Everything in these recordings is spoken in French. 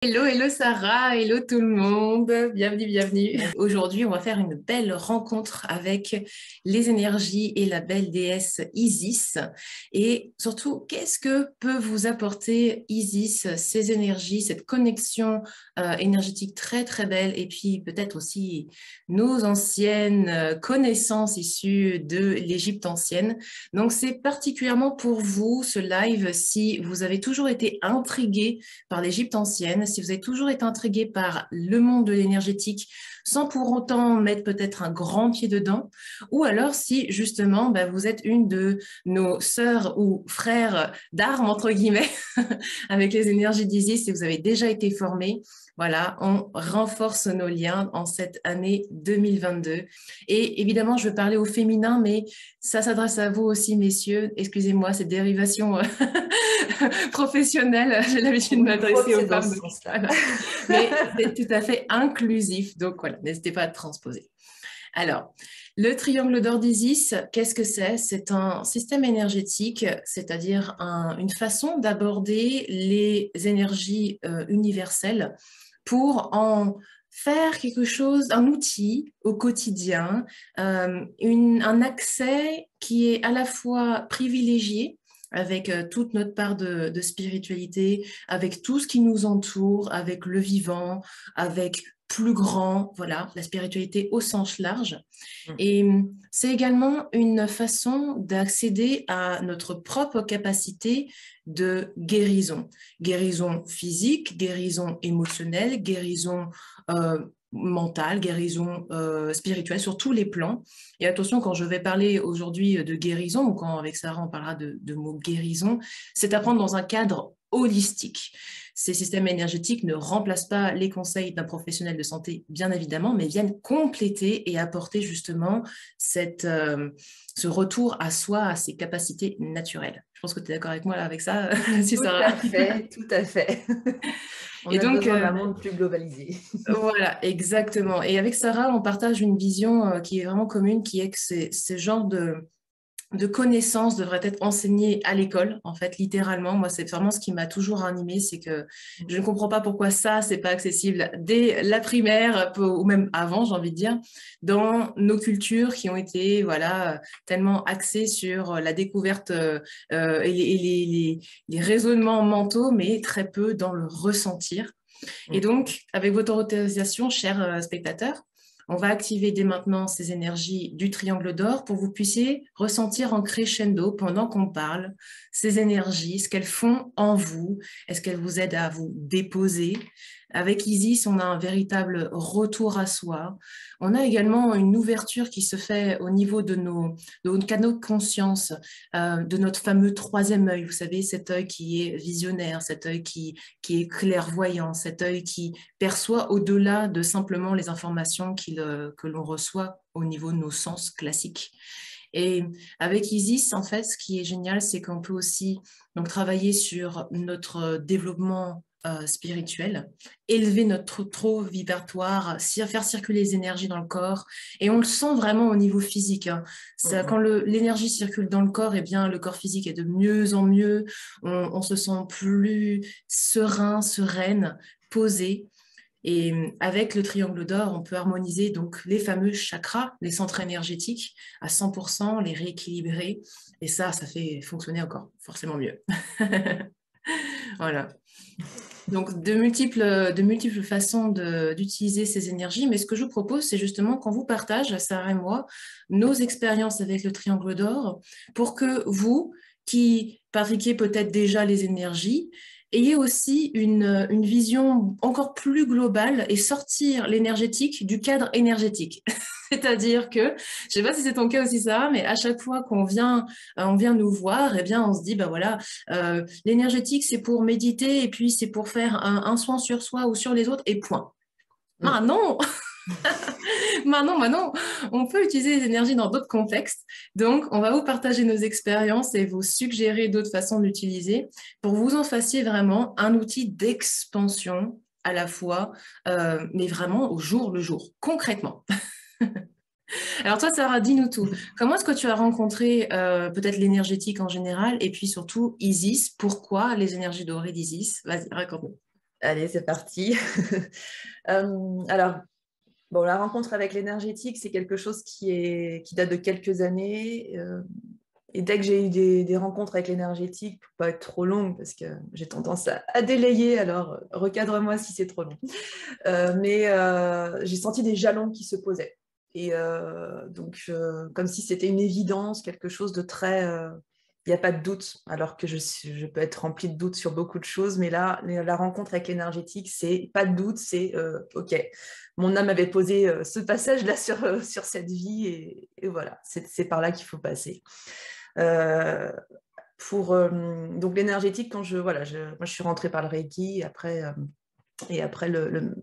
Hello, hello Sarah, hello tout le monde, bienvenue, bienvenue. Aujourd'hui, on va faire une belle rencontre avec les énergies et la belle déesse Isis. Et surtout, qu'est-ce que peut vous apporter Isis, ces énergies, cette connexion énergétique très très belle, et puis peut-être aussi nos anciennes connaissances issues de l'Égypte ancienne. Donc c'est particulièrement pour vous ce live si vous avez toujours été intrigué par l'Égypte ancienne, si vous avez toujours été intrigué par le monde de l'énergétique sans pour autant mettre peut-être un grand pied dedans, ou alors si justement vous êtes une de nos sœurs ou frères d'armes, entre guillemets, avec les énergies d'Isis, si vous avez déjà été formé, voilà, on renforce nos liens en cette année 2022. Et évidemment, je veux parler au féminin, mais ça s'adresse à vous aussi, messieurs. Excusez-moi, cette dérivation professionnelle, j'ai l'habitude de Oui, je crois que m'adresser aux c'est dans femmes. ce Donc, sens-là. voilà. Mais c'est tout à fait inclusif. Donc voilà, n'hésitez pas à transposer. Alors, le triangle d'or d'Isis, qu'est-ce que c'est? C'est un système énergétique, c'est-à-dire une façon d'aborder les énergies universelles pour en faire quelque chose, un outil au quotidien, un accès qui est à la fois privilégié avec toute notre part de spiritualité, avec tout ce qui nous entoure, avec le vivant, avec plus grand, voilà, la spiritualité au sens large. Mm. Et c'est également une façon d'accéder à notre propre capacité de guérison. Guérison physique, guérison émotionnelle, guérison mentale, guérison spirituelle, sur tous les plans. Et attention, quand je vais parler aujourd'hui de guérison, ou quand avec Sarah on parlera de mots guérison, c'est à prendre dans un cadre holistique. Ces systèmes énergétiques ne remplacent pas les conseils d'un professionnel de santé, bien évidemment, mais viennent compléter et apporter justement ce retour à soi, à ses capacités naturelles. Je pense que tu es d'accord avec moi là, avec ça, si Tout Sarah. à fait, tout à fait. On Et a donc, besoin d'un monde plus globalisé. voilà, exactement. Et avec Sarah, on partage une vision qui est vraiment commune, qui est que ce genre de connaissances devraient être enseignées à l'école, en fait, littéralement. Moi, c'est vraiment ce qui m'a toujours animée, c'est que je ne comprends pas pourquoi ça, c'est pas accessible dès la primaire, ou même avant, j'ai envie de dire, dans nos cultures qui ont été, voilà, tellement axées sur la découverte les raisonnements mentaux, mais très peu dans le ressentir. Et Mm. donc, avec votre autorisation, chers spectateurs, on va activer dès maintenant ces énergies du triangle d'or pour que vous puissiez ressentir en crescendo pendant qu'on parle ces énergies, ce qu'elles font en vous, est-ce qu'elles vous aident à vous déposer. Avec Isis, on a un véritable retour à soi. On a également une ouverture qui se fait au niveau de nos canaux de conscience, de notre fameux troisième œil. Vous savez, cet œil qui est visionnaire, cet œil qui est clairvoyant, cet œil qui perçoit au-delà de simplement les informations que l'on reçoit au niveau de nos sens classiques. Et avec Isis, en fait, ce qui est génial, c'est qu'on peut aussi donc, travailler sur notre développement spirituel, élever notre taux vibratoire, faire circuler les énergies dans le corps. Et on le sent vraiment au niveau physique. Hein. Quand Mm. l'énergie circule dans le corps, eh bien, le corps physique est de mieux en mieux. On se sent plus serein, sereine, posé. Et avec le triangle d'or, on peut harmoniser donc les fameux chakras, les centres énergétiques à 100%, les rééquilibrer. Et ça fait fonctionner encore forcément mieux. Voilà. Donc, de multiples façons d'utiliser ces énergies. Mais ce que je vous propose, c'est justement qu'on vous partage, Sarah et moi, nos expériences avec le triangle d'or pour que vous, qui pratiquez peut-être déjà les énergies, ayez aussi une vision encore plus globale et sortir l'énergétique du cadre énergétique. C'est-à-dire que, je ne sais pas si c'est ton cas aussi, Sarah, mais à chaque fois on vient nous voir, eh bien, on se dit, bah voilà, l'énergétique, c'est pour méditer et puis c'est pour faire un soin sur soi ou sur les autres et point. Ah Mm. non, non, on peut utiliser les énergies dans d'autres contextes. Donc, on va vous partager nos expériences et vous suggérer d'autres façons d'utiliser pour que vous en fassiez vraiment un outil d'expansion à la fois, mais vraiment au jour le jour, concrètement. Alors toi, Sarah, dis-nous tout. Comment est-ce que tu as rencontré peut-être l'énergétique en général et puis surtout Isis? Pourquoi les énergies dorées d'Isis? Vas-y, raconte-nous. Allez, c'est parti. Alors, bon, la rencontre avec l'énergétique, c'est quelque chose qui date de quelques années. Et dès que j'ai eu des rencontres avec l'énergétique, pour pas être trop longue, parce que j'ai tendance à délayer, alors recadre-moi si c'est trop long. Mais j'ai senti des jalons qui se posaient. Et donc, comme si c'était une évidence, quelque chose de très... Il n'y a pas de doute, alors que je peux être remplie de doutes sur beaucoup de choses. Mais là, la rencontre avec l'énergétique, c'est pas de doute, c'est OK. Mon âme avait posé ce passage-là sur cette vie et voilà, c'est par là qu'il faut passer. Donc l'énergétique, quand moi je suis rentrée par le Reiki, et après,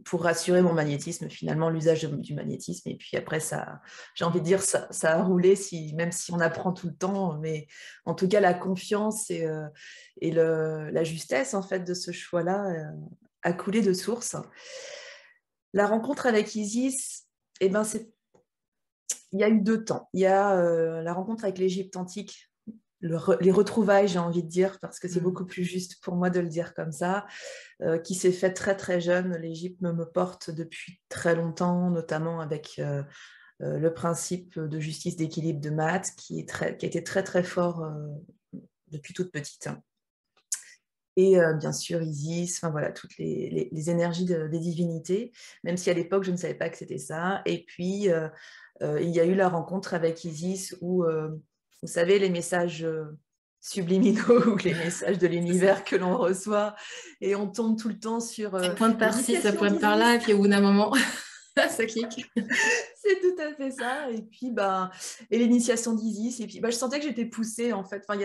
pour rassurer mon magnétisme, finalement, l'usage du magnétisme. Et puis après, j'ai envie de dire, ça a roulé, même si on apprend tout le temps. Mais en tout cas, la confiance et la justesse, en fait, de ce choix-là a coulé de source. La rencontre avec Isis, eh ben, il y a eu 2 temps. Il y a la rencontre avec l'Égypte antique, les retrouvailles, j'ai envie de dire, parce que c'est beaucoup plus juste pour moi de le dire comme ça, qui s'est fait très très jeune. L'Égypte me porte depuis très longtemps, notamment avec le principe de justice d'équilibre de Math, qui a été très très fort depuis toute petite. Et bien sûr Isis, enfin voilà, toutes les énergies des divinités, même si à l'époque je ne savais pas que c'était ça. Et puis il y a eu la rencontre avec Isis où vous savez, les messages subliminaux ou les messages de l'univers que l'on reçoit, et on tombe tout le temps sur Ça pointe par-ci, ça l'initiation pointe par-là, et d'Isis. puis au bout d'un moment, ça clique. C'est tout à fait ça. Et puis, et l'initiation d'Isis. Et puis, je sentais que j'étais poussée, en fait. Enfin,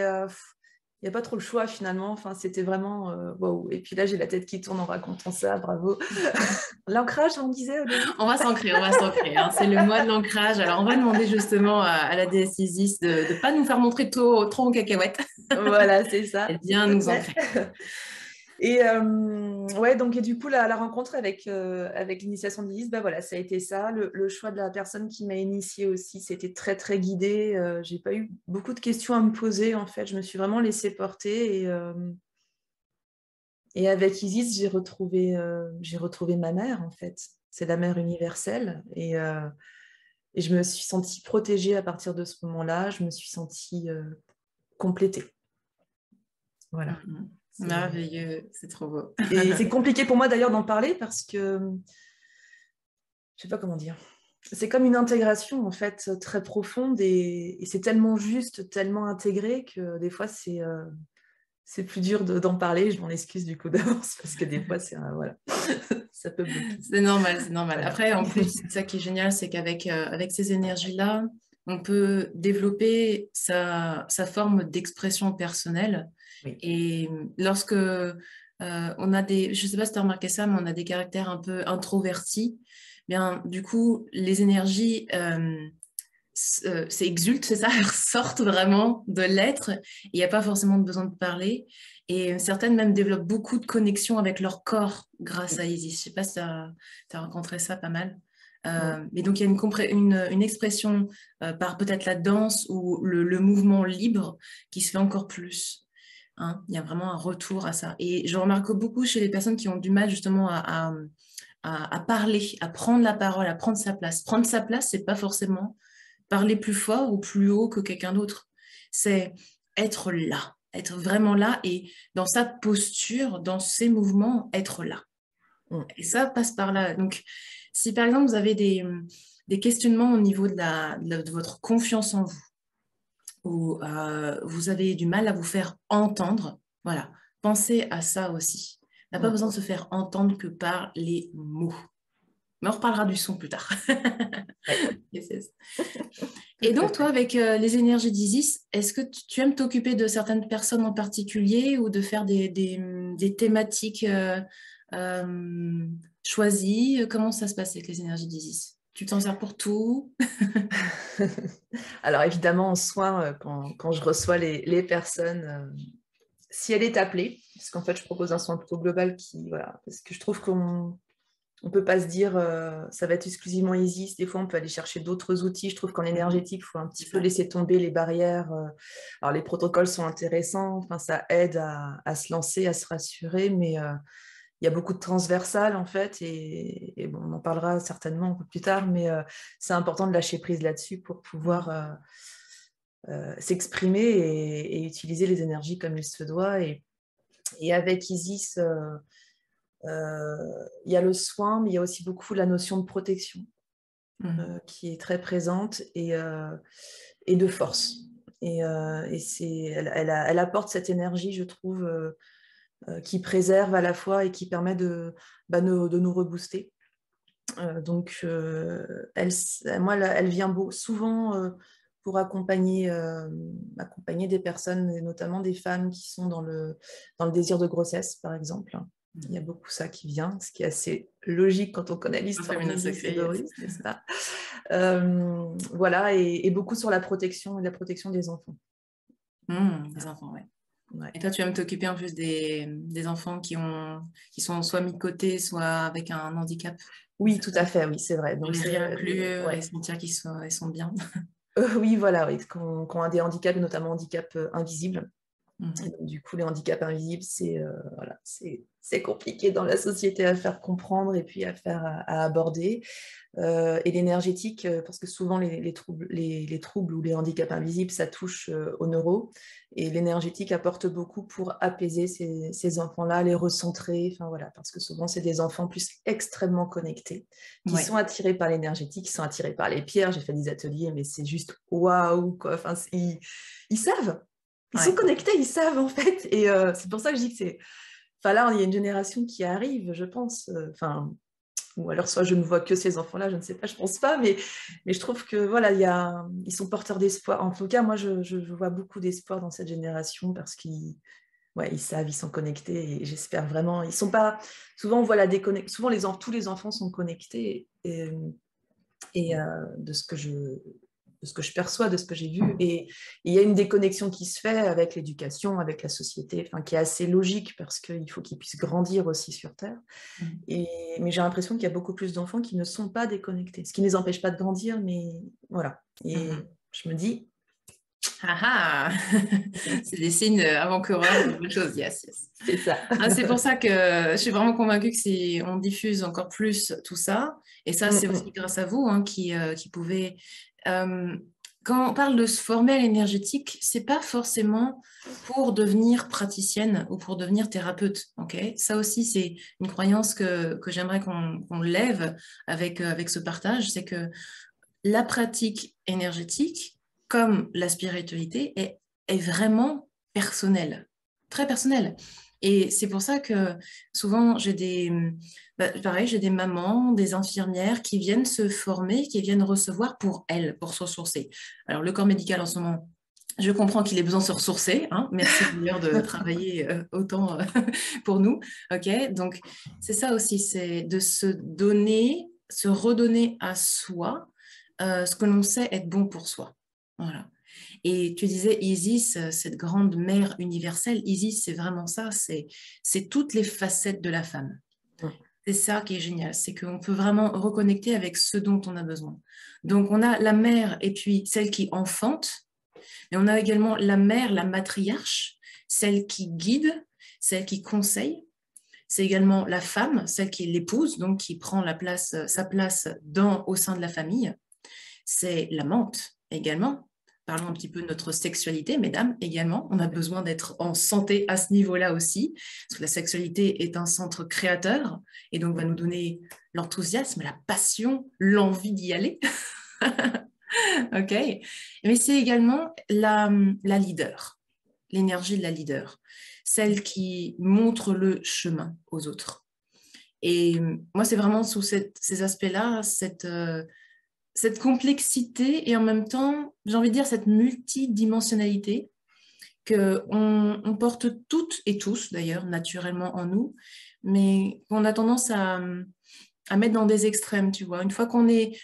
il y a pas trop le choix, finalement. Enfin, c'était vraiment waouh. Et puis là, j'ai la tête qui tourne en racontant ça. Bravo. L'ancrage, on disait au début. On va s'ancrer, on va s'ancrer, hein. C'est le mois de l'ancrage. Alors, on va demander justement à la déesse Isis de ne pas nous faire montrer trop en cacahuète Voilà, c'est ça. et S'il bien te nous plaît. ancrer. Et ouais, donc et du coup, la rencontre avec l'initiation d'Isis, voilà, ça a été ça. Le choix de la personne qui m'a initiée aussi, c'était très, très guidé. J'ai pas eu beaucoup de questions à me poser, en fait. Je me suis vraiment laissée porter. Et avec Isis, j'ai retrouvé ma mère, en fait. C'est la mère universelle. Et je me suis sentie protégée à partir de ce moment-là. Je me suis sentie complétée. Voilà. Merveilleux, c'est trop beau. Et c'est compliqué pour moi d'ailleurs d'en parler parce que je sais pas comment dire. C'est comme une intégration en fait très profonde et c'est tellement juste, tellement intégré que des fois c'est plus dur d'en parler. Je m'en excuse du coup d'avance parce que des fois voilà, ça peut bloquer. C'est normal, c'est normal. Voilà. Après, en plus, ça qui est génial, c'est qu'avec avec ces énergies-là, on peut développer sa forme d'expression personnelle. Oui. Et lorsque on a je ne sais pas si tu as remarqué ça, mais on a des caractères un peu introvertis, bien, du coup, les énergies s'exultent, c'est ça, elles ressortent vraiment de l'être. Il n'y a pas forcément besoin de parler. Et certaines même développent beaucoup de connexions avec leur corps grâce à Isis. Je ne sais pas si tu as rencontré ça pas mal. Mais donc, il y a une expression par peut-être la danse ou le mouvement libre qui se fait encore plus. Hein. Il y a vraiment un retour à ça. Et je remarque beaucoup chez les personnes qui ont du mal justement à parler, à prendre la parole, à prendre sa place. Prendre sa place, c'est pas forcément parler plus fort ou plus haut que quelqu'un d'autre. C'est être là, être vraiment là et dans sa posture, dans ses mouvements, être là. Et ça passe par là. Donc, si par exemple vous avez des questionnements au niveau de votre confiance en vous, ou vous avez du mal à vous faire entendre, voilà, pensez à ça aussi. On n'a pas besoin de se faire entendre que par les mots. Mais on reparlera du son plus tard. Ouais. Et donc, toi, avec les énergies d'Isis, est-ce que tu aimes t'occuper de certaines personnes en particulier ou de faire des thématiques choisies? Comment ça se passe avec les énergies d'Isis? Tu t'en sers pour tout? Alors évidemment, en soin, quand je reçois les personnes, si elle est appelée, parce qu'en fait, je propose un soin plutôt global voilà, parce que je trouve qu'on ne peut pas se dire ça va être exclusivement Isis. Des fois, on peut aller chercher d'autres outils. Je trouve qu'en énergétique, il faut un petit peu laisser tomber les barrières. Alors, les protocoles sont intéressants. Enfin, ça aide à se lancer, à se rassurer. Mais il y a beaucoup de transversal en fait, et bon, on en parlera certainement un peu plus tard, mais c'est important de lâcher prise là-dessus pour pouvoir s'exprimer et utiliser les énergies comme il se doit. Et avec Isis, il y a le soin, mais il y a aussi beaucoup la notion de protection qui est très présente et de force. Elle apporte cette énergie, je trouve, qui préserve à la fois et qui permet de nous rebooster. Donc, elle vient souvent pour accompagner des personnes, et notamment des femmes qui sont dans le désir de grossesse, par exemple. Il y a beaucoup ça qui vient, ce qui est assez logique quand on connaît l'histoire d'Isis et d'Horus, n'est-ce pas? Voilà, et beaucoup sur la protection et la protection des enfants. Des enfants, ouais. Ouais. Et toi, tu aimes t'occuper en plus des enfants qui sont soit mis de côté, soit avec un handicap? Oui, tout à fait, oui, c'est vrai. Donc, les réinclure et sentir qu'ils sont bien. Oui, voilà, oui, qui ont des handicaps, notamment handicaps invisibles. Et donc, du coup, les handicaps invisibles, c'est compliqué dans la société à faire comprendre et puis à aborder. Et l'énergétique, parce que souvent les troubles ou les handicaps invisibles, ça touche au neuro. Et l'énergétique apporte beaucoup pour apaiser ces enfants-là, les recentrer. Enfin, voilà, parce que souvent, c'est des enfants plus extrêmement connectés, qui sont attirés par l'énergétique, qui sont attirés par les pierres. J'ai fait des ateliers, mais c'est juste waouh, quoi. Enfin, ils savent. Ils sont connectés, ils savent en fait. Et c'est pour ça que je dis que c'est... Enfin là, il y a une génération qui arrive, je pense. Ou alors soit je ne vois que ces enfants-là, je ne sais pas, je pense pas. Mais je trouve que voilà, ils sont porteurs d'espoir. En tout cas, moi, je vois beaucoup d'espoir dans cette génération parce qu'ils savent, ils sont connectés. Et j'espère vraiment... Ils sont pas... Souvent, on voit la déconnexion. Souvent, tous les enfants sont connectés. Et de ce que je perçois, de ce que j'ai vu. Et il y a une déconnexion qui se fait avec l'éducation, avec la société, qui est assez logique parce qu'il faut qu'ils puissent grandir aussi sur Terre. Mais j'ai l'impression qu'il y a beaucoup plus d'enfants qui ne sont pas déconnectés, ce qui ne les empêche pas de grandir, mais voilà. Et je me dis... C'est des signes avant-coureurs de bonnes choses, yes. C'est ça. C'est pour ça que je suis vraiment convaincue que si on diffuse encore plus tout ça, et ça c'est aussi grâce à vous qui pouvez... quand on parle de se former à l'énergétique, c'est pas forcément pour devenir praticienne ou pour devenir thérapeute, ok? Ça aussi c'est une croyance que j'aimerais qu'on lève avec ce partage, c'est que la pratique énergétique, comme la spiritualité, est vraiment personnelle, très personnelle. Et c'est pour ça que souvent, j'ai des mamans, des infirmières qui viennent se former, qui viennent recevoir pour elles, pour se ressourcer. Alors, le corps médical en ce moment, je comprends qu'il ait besoin de se ressourcer. Merci d'ailleurs de travailler autant pour nous. Okay, donc, c'est ça aussi, c'est de se donner, se redonner à soi ce que l'on sait être bon pour soi. Voilà. Et tu disais Isis, cette grande mère universelle, Isis, c'est vraiment ça, c'est toutes les facettes de la femme. C'est ça qui est génial, c'est qu'on peut vraiment reconnecter avec ce dont on a besoin. Donc, on a la mère et puis celle qui enfante, mais on a également la mère, la matriarche, celle qui guide, celle qui conseille. C'est également la femme, celle qui est l'épouse, donc qui prend sa place au sein de la famille. C'est l'amante également. Parlons un petit peu de notre sexualité, mesdames, également. On a besoin d'être en santé à ce niveau-là aussi, parce que la sexualité est un centre créateur, et donc va nous donner l'enthousiasme, la passion, l'envie d'y aller. Ok. Mais c'est également la leader, l'énergie de la leader, celle qui montre le chemin aux autres. Et moi, c'est vraiment sous ces aspects-là, cette complexité et en même temps, j'ai envie de dire cette multidimensionnalité qu'on porte toutes et tous, d'ailleurs, naturellement en nous, mais qu'on a tendance à mettre dans des extrêmes, tu vois. Une fois qu'on est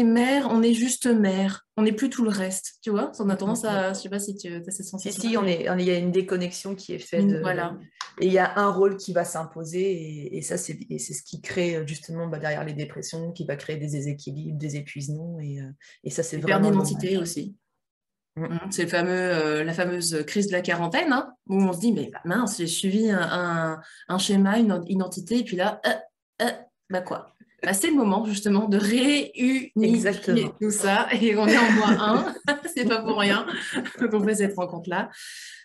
mère, on est juste mère. On n'est plus tout le reste, tu vois. On a tendance à... Je sais pas si tu as cette sensation. Si, il y a une déconnexion qui est faite. Voilà. Et il y a un rôle qui va s'imposer. Et ça, c'est ce qui crée justement derrière les dépressions, qui va créer des déséquilibres, des épuisements. Et ça, c'est vraiment... Perte d'identité aussi. C'est la fameuse crise de la quarantaine, hein, où on se dit, mais mince, j'ai suivi un schéma, une identité, et puis là, bah quoi? Bah, c'est le moment justement de réunifier Exactement. tout ça, et on est en -1, c'est pas pour rien qu'on fait cette rencontre-là.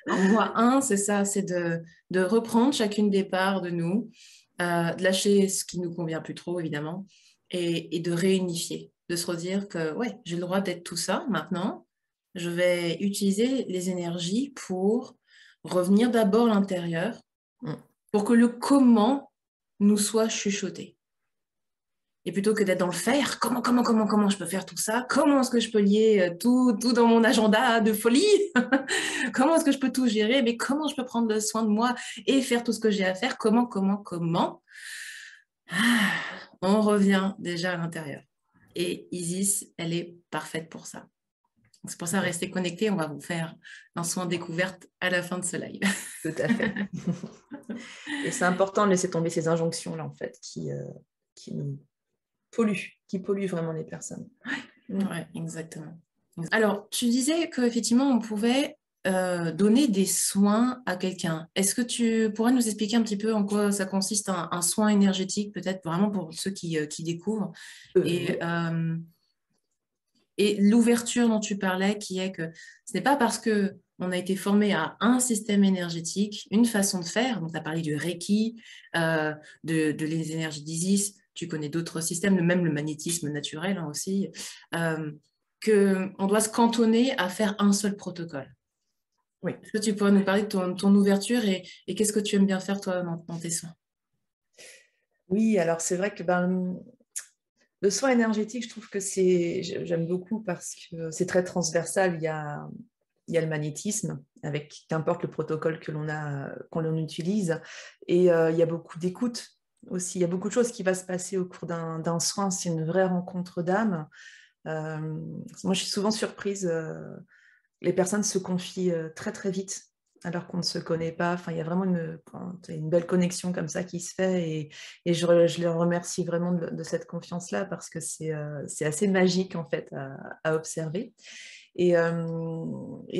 En -1, c'est ça, c'est de reprendre chacune des parts de nous, de lâcher ce qui nous convient plus trop, évidemment, et de réunifier, de se redire que, ouais, j'ai le droit d'être tout ça maintenant. Je vais utiliser les énergies pour revenir d'abord à l'intérieur, pour que le comment nous soit chuchoté. Et plutôt que d'être dans le faire, comment je peux faire tout ça? Comment est-ce que je peux lier tout dans mon agenda de folie? Comment est-ce que je peux tout gérer? Mais comment je peux prendre soin de moi et faire tout ce que j'ai à faire? Comment? On revient déjà à l'intérieur. Et Isis, elle est parfaite pour ça. C'est pour ça, restez connectés, on va vous faire un soin découverte à la fin de ce live. Tout à fait. Et c'est important de laisser tomber ces injonctions-là, en fait, qui nous polluent vraiment les personnes. Oui, exactement. Alors, tu disais qu'effectivement, on pouvait donner des soins à quelqu'un. Est-ce que tu pourrais nous expliquer un petit peu en quoi ça consiste, un soin énergétique, peut-être vraiment pour ceux qui découvrent et l'ouverture dont tu parlais, qui est que ce n'est pas parce qu'on a été formé à un système énergétique, une façon de faire, donc tu as parlé du Reiki, de les énergies d'Isis, tu connais d'autres systèmes, même le magnétisme naturel aussi, qu'on doit se cantonner à faire un seul protocole. Oui. Est-ce que tu pourrais nous parler de ton ouverture et qu'est-ce que tu aimes bien faire, toi, dans tes soins? Oui, alors c'est vrai que le soin énergétique, je trouve que j'aime beaucoup parce que c'est très transversal. Il y a le magnétisme, avec qu'importe le protocole qu'on utilise. Et il y a beaucoup d'écoute aussi. Il y a beaucoup de choses qui vont se passer au cours d'un soin. C'est une vraie rencontre d'âme. Moi, je suis souvent surprise. Les personnes se confient très, très vite alors qu'on ne se connaît pas. Enfin, il y a vraiment une belle connexion comme ça qui se fait et je les remercie vraiment de cette confiance-là parce que c'est assez magique en fait à observer. Et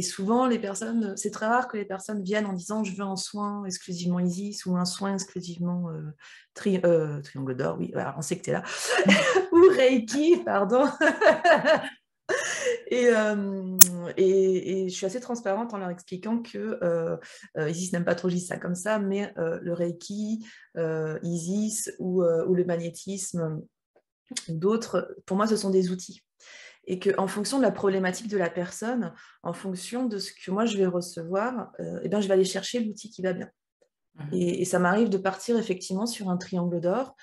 souvent, les personnes, c'est très rare que les personnes viennent en disant je veux un soin exclusivement Isis ou un soin exclusivement Triangle d'or, oui, alors on sait que tu es là, ou Reiki, pardon. Et je suis assez transparente en leur expliquant que Isis n'aime pas trop, je dis ça comme ça, mais le Reiki, Isis ou le magnétisme, d'autres, pour moi, ce sont des outils. Et qu'en fonction de la problématique de la personne, en fonction de ce que moi je vais recevoir, je vais aller chercher l'outil qui va bien. Et ça m'arrive de partir effectivement sur un triangle d'or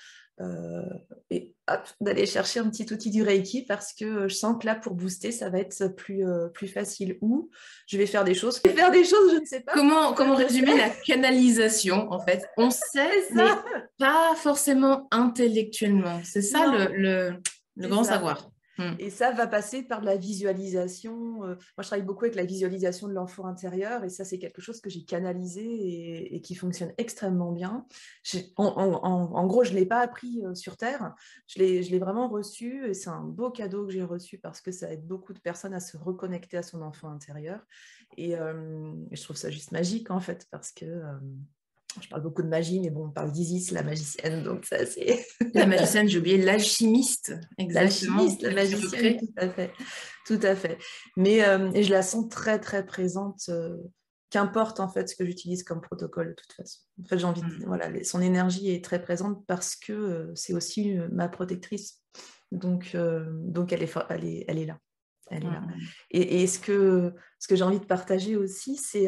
et d'aller chercher un petit outil du Reiki parce que je sens que là, pour booster, ça va être plus facile. Ou je vais faire des choses, je ne sais pas. Comment résumer la canalisation, en fait? On sait, mais pas forcément intellectuellement. C'est ça le grand savoir. Et ça va passer par de la visualisation. Moi, je travaille beaucoup avec la visualisation de l'enfant intérieur et ça, c'est quelque chose que j'ai canalisé et qui fonctionne extrêmement bien. En gros, je ne l'ai pas appris sur Terre. Je l'ai vraiment reçu et c'est un beau cadeau que j'ai reçu parce que ça aide beaucoup de personnes à se reconnecter à son enfant intérieur. Et je trouve ça juste magique, en fait, parce que... je parle beaucoup de magie, mais bon, on parle d'Isis, la magicienne, donc ça, c'est... La magicienne, j'ai oublié, l'alchimiste, exactement. L'alchimiste, la magicienne, tout à fait. Mais et je la sens très, très présente, qu'importe, en fait, ce que j'utilise comme protocole, de toute façon. En fait, j'ai envie de... Voilà, son énergie est très présente parce que c'est aussi ma protectrice. Donc elle est là. Elle est là. Et ce que j'ai envie de partager aussi, c'est...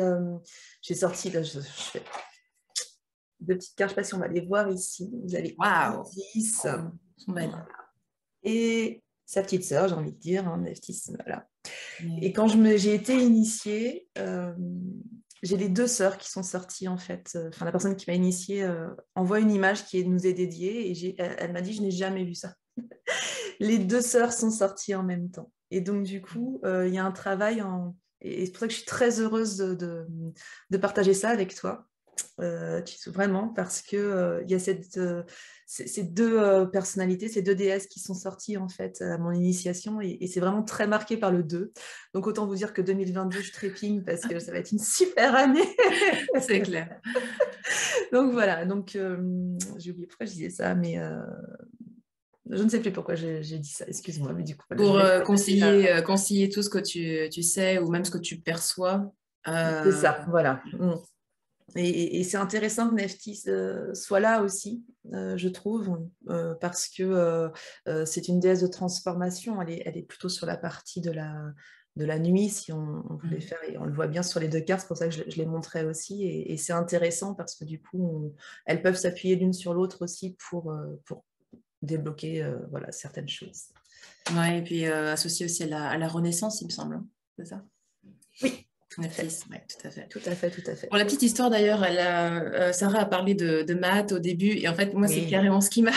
j'ai sorti... Là, je fais... deux petites cartes, je ne sais pas si on va les voir ici. Vous avez Isis. Voilà. Et sa petite sœur, j'ai envie de dire, voilà. Et quand j'ai été initiée, j'ai les deux sœurs qui sont sorties, en fait. Enfin, la personne qui m'a initiée envoie une image qui nous est dédiée et elle m'a dit, je n'ai jamais vu ça. Les deux sœurs sont sorties en même temps. Et donc, du coup, il y a un travail et c'est pour ça que je suis très heureuse de partager ça avec toi. Chisu, vraiment, parce que il y a ces deux personnalités, ces deux déesses qui sont sorties en fait à mon initiation, et c'est vraiment très marqué par le 2. Donc autant vous dire que 2022, je trépigne parce que ça va être une super année. C'est clair. Donc voilà, donc j'ai oublié pourquoi je disais ça, mais je ne sais plus pourquoi j'ai dit ça, excuse-moi, mais du coup, voilà, je Pour vais concilier tout ce que tu sais ou même ce que tu perçois. c'est ça, voilà. Et c'est intéressant que Nephthys soit là aussi, je trouve, parce que c'est une déesse de transformation. Elle est plutôt sur la partie de la nuit, si on voulait faire, et on le voit bien sur les deux cartes, c'est pour ça que je les montrais aussi, et c'est intéressant parce que du coup, elles peuvent s'appuyer l'une sur l'autre aussi pour débloquer voilà, certaines choses. Ouais, et puis associé aussi à la Renaissance, il me semble, hein, c'est ça? Oui. Nephthys, ouais, tout à fait. Tout à fait, tout à fait. Pour la petite histoire d'ailleurs, Sarah a parlé de maths au début, et en fait, moi, c'est carrément ce qui m'a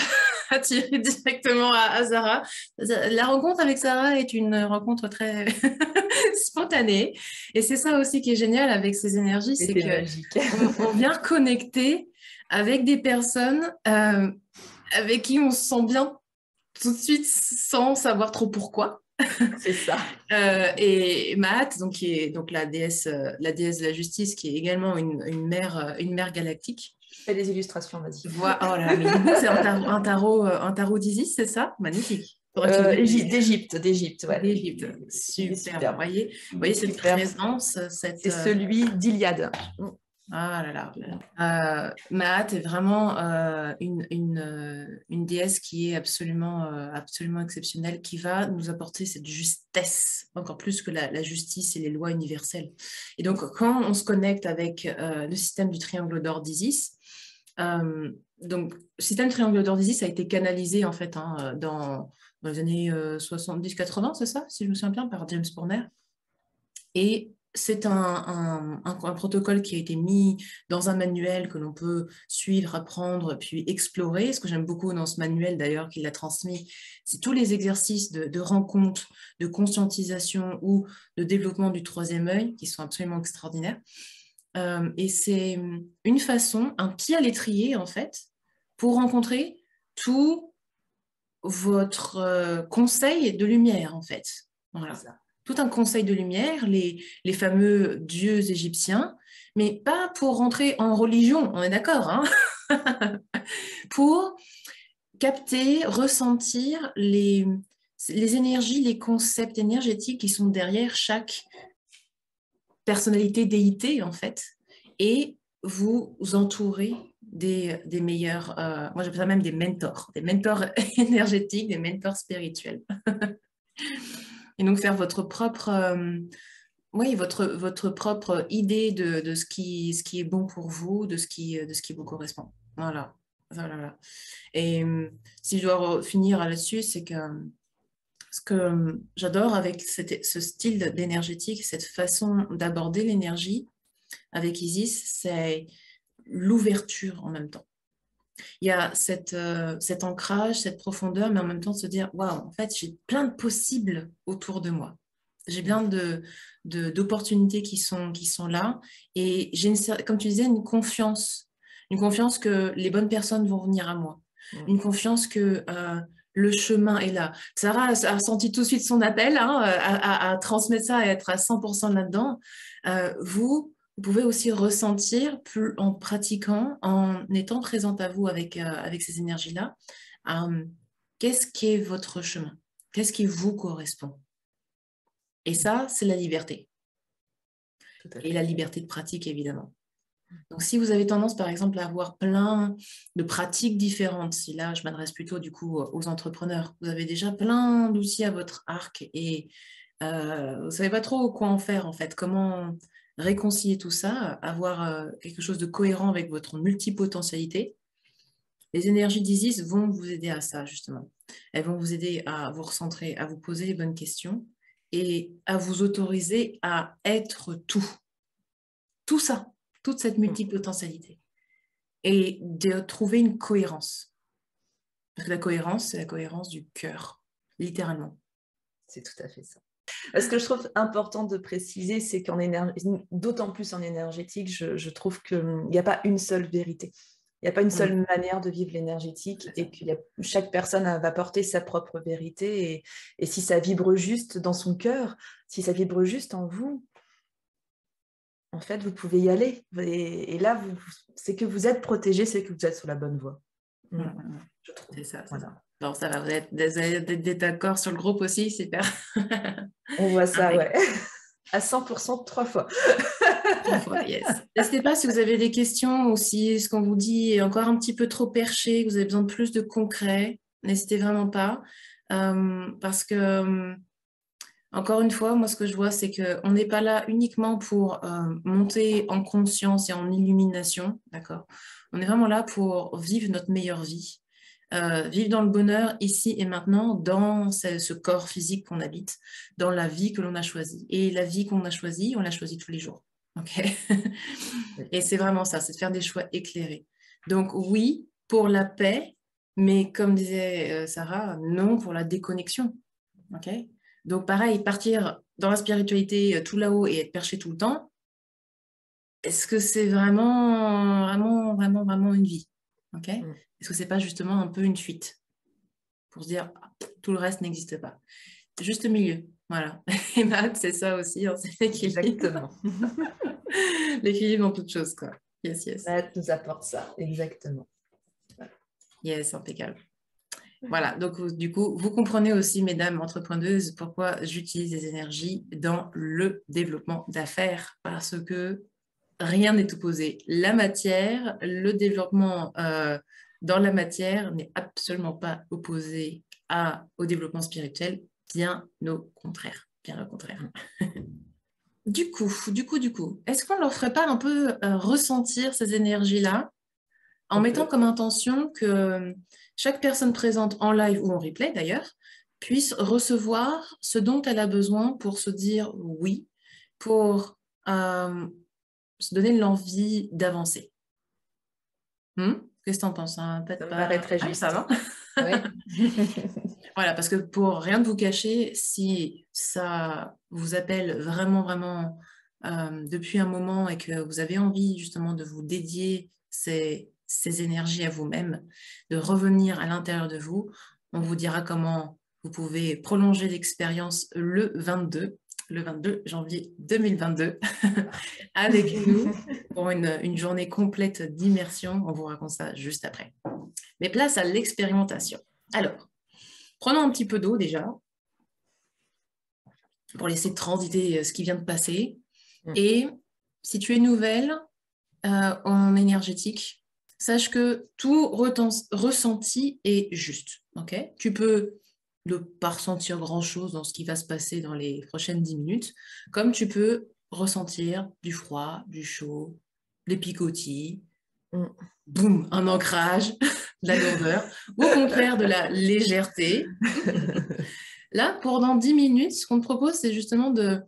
attirée directement à Sarah. La rencontre avec Sarah est une rencontre très spontanée, et c'est ça aussi qui est génial avec ces énergies, c'est C'était que magique. on vient connecter avec des personnes avec qui on se sent bien tout de suite sans savoir trop pourquoi. C'est ça. Et Maat, donc, qui est donc la déesse de la justice, qui est également une mère galactique. Fais des illustrations, vas-y. Oh là, mais du coup, c'est un tarot d'Isis, c'est ça? Magnifique. D'Égypte, ouais. D'Égypte. Super. Vous voyez cette présence, c'est celui d'Iliade. Ah là là. Maat est vraiment une déesse qui est absolument exceptionnelle, qui va nous apporter cette justesse, encore plus que la justice et les lois universelles. Et donc, quand on se connecte avec le système du triangle d'or d'Isis, donc, le système triangle d'or d'Isis a été canalisé en fait dans les années 70-80, c'est ça, si je me souviens bien, par James Horner. Et c'est un protocole qui a été mis dans un manuel que l'on peut suivre, apprendre, puis explorer. Ce que j'aime beaucoup dans ce manuel, d'ailleurs, qu'il a transmis, c'est tous les exercices de rencontre, de conscientisation ou de développement du troisième œil, qui sont absolument extraordinaires. Et c'est une façon, un pied à l'étrier, en fait, pour rencontrer tout votre conseil de lumière, en fait. Voilà. C'est ça. Tout un conseil de lumière, les fameux dieux égyptiens, mais pas pour rentrer en religion, on est d'accord, hein. Pour capter, ressentir les énergies, les concepts énergétiques qui sont derrière chaque personnalité, déité, en fait, et vous entourer des meilleurs, moi j'appelle ça même des mentors énergétiques, des mentors spirituels. Et donc faire votre propre, votre propre idée de ce qui est bon pour vous, de ce qui vous correspond. Voilà. Et si je dois finir là-dessus, c'est que ce que j'adore avec ce style d'énergétique, cette façon d'aborder l'énergie avec Isis, c'est l'ouverture en même temps. Il y a cet ancrage, cette profondeur, mais en même temps se dire, waouh, en fait, j'ai plein de possibles autour de moi. J'ai plein d'opportunités qui sont là. Et j'ai, comme tu disais, une confiance que les bonnes personnes vont venir à moi. Une confiance que le chemin est là. Sarah a senti tout de suite son appel à transmettre ça et être à 100% là-dedans. Vous pouvez aussi ressentir plus en pratiquant, en étant présente à vous avec ces énergies-là, qu'est-ce qui est votre chemin? Qu'est-ce qui vous correspond? Et ça, c'est la liberté. Et la liberté de pratique, évidemment. Donc, si vous avez tendance, par exemple, à avoir plein de pratiques différentes, si là, je m'adresse plutôt du coup aux entrepreneurs, vous avez déjà plein d'outils à votre arc et vous ne savez pas trop quoi en faire, en fait, comment réconcilier tout ça, avoir quelque chose de cohérent avec votre multipotentialité. Les énergies d'Isis vont vous aider à ça, justement. Elles vont vous aider à vous recentrer, à vous poser les bonnes questions et à vous autoriser à être tout. Tout ça, toute cette multipotentialité. Et de trouver une cohérence. Parce que la cohérence, c'est la cohérence du cœur, littéralement. C'est tout à fait ça. Ce que je trouve important de préciser, c'est qu'en énergie, d'autant plus en énergétique, je trouve qu'il n'y a pas une seule vérité. Il n'y a pas une seule manière de vivre l'énergétique et que chaque personne va porter sa propre vérité. Et si ça vibre juste dans son cœur, si ça vibre juste en vous, en fait, vous pouvez y aller. Et là, c'est que vous êtes protégé, c'est que vous êtes sur la bonne voie. Je trouve. C'est ça. Voilà. Bon, ça va, vous êtes d'accord sur le groupe aussi, super. On voit ça, ouais. À 100%, 3 fois. 3 fois, yes. N'hésitez pas si vous avez des questions ou si ce qu'on vous dit est encore un petit peu trop perché, que vous avez besoin de plus de concret, n'hésitez vraiment pas. Parce que, encore une fois, moi, ce que je vois, c'est qu'on n'est pas là uniquement pour monter en conscience et en illumination, d'accord? On est vraiment là pour vivre notre meilleure vie. Vivre dans le bonheur ici et maintenant, dans ce corps physique qu'on habite, dans la vie que l'on a choisie. Et la vie qu'on a choisie, on l'a choisie tous les jours. Okay. Et c'est vraiment ça, c'est de faire des choix éclairés. Donc oui, pour la paix, mais comme disait Sarah, non pour la déconnexion. Okay. Donc pareil, partir dans la spiritualité tout là-haut et être perché tout le temps, est-ce que c'est vraiment une vie? Okay. Est-ce que c'est pas justement un peu une fuite pour se dire tout le reste n'existe pas? Juste milieu, voilà. Et Matt, c'est ça aussi, hein, c'est l'équilibre. Exactement. L'équilibre dans toute chose, quoi. Yes, yes. Matt nous apporte ça, exactement. Yes, impeccable. Voilà, donc du coup, vous comprenez aussi, mesdames entrepreneuses, pourquoi j'utilise les énergies dans le développement d'affaires, parce que rien n'est opposé. La matière, le développement dans la matière n'est absolument pas opposé au développement spirituel, bien au contraire. Bien au contraire. Du coup, est-ce qu'on ne leur ferait pas un peu ressentir ces énergies-là en mettant comme intention que chaque personne présente en live ou en replay d'ailleurs puisse recevoir ce dont elle a besoin pour se dire oui, pour se donner l'envie d'avancer. Qu'est-ce que tu en penses, hein? Ça me paraît très juste. Ça va. Oui. Voilà, parce que pour rien de vous cacher, si ça vous appelle vraiment depuis un moment et que vous avez envie justement de vous dédier ces énergies à vous-même, de revenir à l'intérieur de vous, on vous dira comment vous pouvez prolonger l'expérience le 22 janvier 2022 avec nous pour une journée complète d'immersion. On vous raconte ça juste après. Mais place à l'expérimentation. Alors, prenons un petit peu d'eau déjà pour laisser transiter ce qui vient de passer. Et si tu es nouvelle en énergétique, sache que tout ressenti est juste. Okay? Tu peux ne pas ressentir grand-chose dans ce qui va se passer dans les prochaines 10 minutes, comme tu peux ressentir du froid, du chaud, des picotis, boum, un ancrage, de la lourdeur, ou au contraire de la légèreté. Là, pendant 10 minutes, ce qu'on te propose, c'est justement de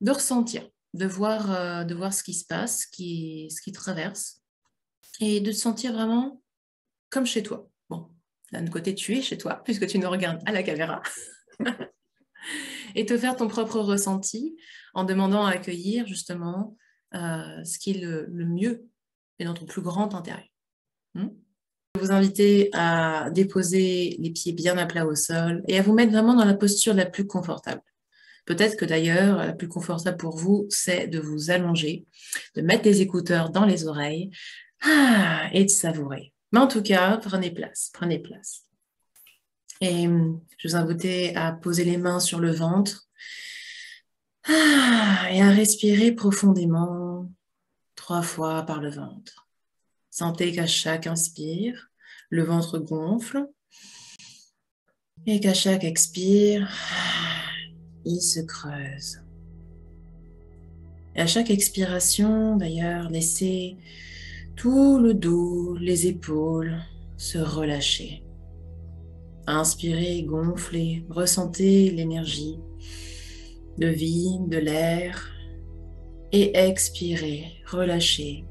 ressentir, de voir ce qui se passe, ce qui traverse, et de te sentir vraiment comme chez toi. Bon, d'un côté, tu es chez toi, puisque tu nous regardes à la caméra. Et te faire ton propre ressenti en demandant à accueillir justement ce qui est le mieux et dans ton plus grand intérêt. Je vais vous inviter à déposer les pieds bien à plat au sol et à vous mettre vraiment dans la posture la plus confortable. Peut-être que d'ailleurs, la plus confortable pour vous, c'est de vous allonger, de mettre des écouteurs dans les oreilles et de savourer. Mais en tout cas, prenez place, prenez place. Et je vous invite à poser les mains sur le ventre et à respirer profondément 3 fois par le ventre. Sentez qu'à chaque inspire, le ventre gonfle et qu'à chaque expire, il se creuse. Et à chaque expiration, d'ailleurs, laissez tout le dos, les épaules se relâcher. Inspirez, gonflez, ressentez l'énergie de vie, de l'air. Et expirez, relâchez.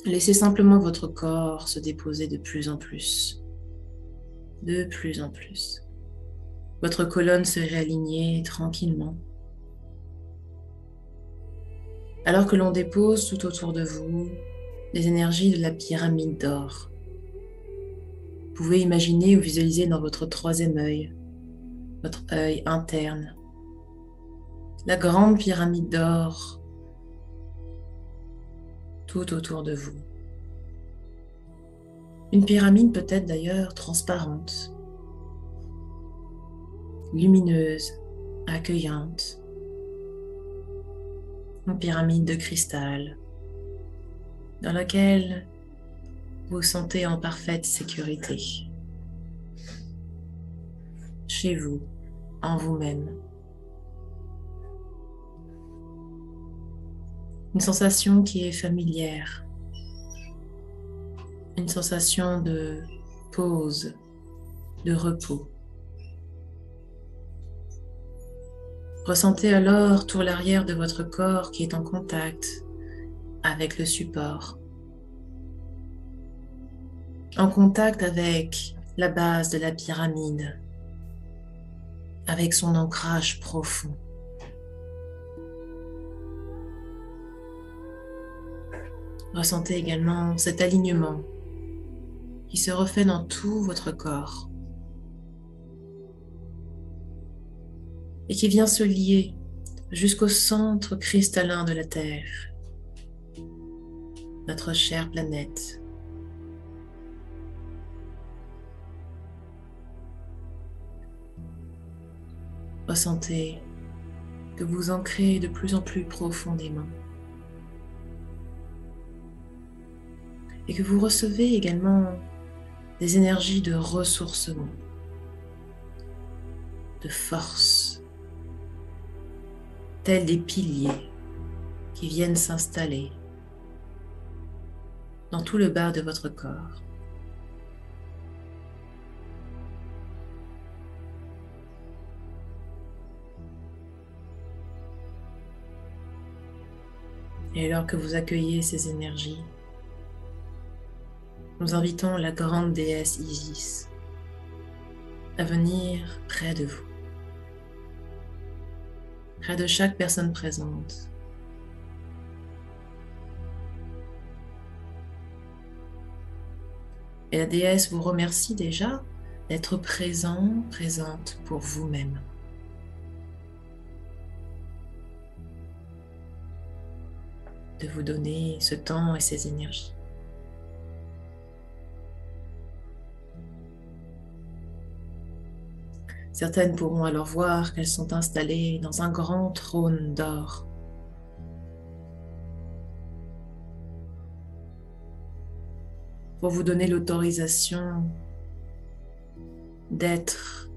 Laissez simplement votre corps se déposer de plus en plus. De plus en plus. votre colonne se réaligner tranquillement. Alors que l'on dépose tout autour de vous les énergies de la pyramide d'or. Vous pouvez imaginer ou visualiser dans votre troisième œil, votre œil interne, la grande pyramide d'or tout autour de vous. Une pyramide peut-être d'ailleurs transparente, lumineuse, accueillante. Une pyramide de cristal dans laquelle vous vous sentez en parfaite sécurité. Chez vous, en vous-même. Une sensation qui est familière. Une sensation de pause, de repos. Ressentez alors tout l'arrière de votre corps qui est en contact avec le support. En contact avec la base de la pyramide, avec son ancrage profond. Ressentez également cet alignement qui se refait dans tout votre corps et qui vient se lier jusqu'au centre cristallin de la Terre, notre chère planète. Ressentez que vous ancrez de plus en plus profondément et que vous recevez également des énergies de ressourcement, de force, tels des piliers qui viennent s'installer dans tout le bas de votre corps. Et alors que vous accueillez ces énergies, nous invitons la grande déesse Isis à venir près de vous, près de chaque personne présente. Et la déesse vous remercie déjà d'être présent, présente pour vous-même. De vous donner ce temps et ces énergies. Certaines pourront alors voir qu'elles sont installées dans un grand trône d'or. Pour vous donner l'autorisation d'être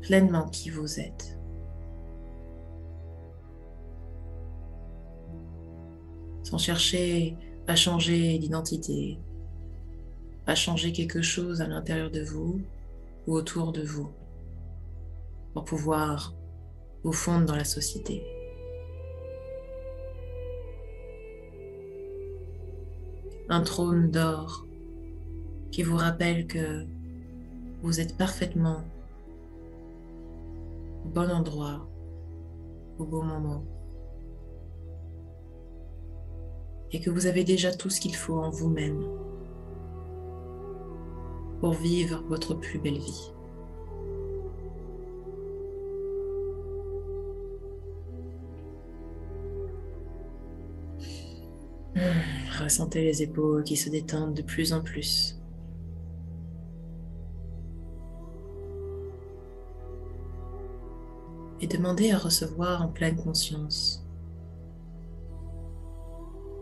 pleinement qui vous êtes. Sans chercher à changer d'identité, à changer quelque chose à l'intérieur de vous ou autour de vous, pour pouvoir vous fondre dans la société. Un trône d'or qui vous rappelle que vous êtes parfaitement au bon endroit, au bon moment, et que vous avez déjà tout ce qu'il faut en vous-même pour vivre votre plus belle vie. Ressentez les épaules qui se détendent de plus en plus. Et demandez à recevoir en pleine conscience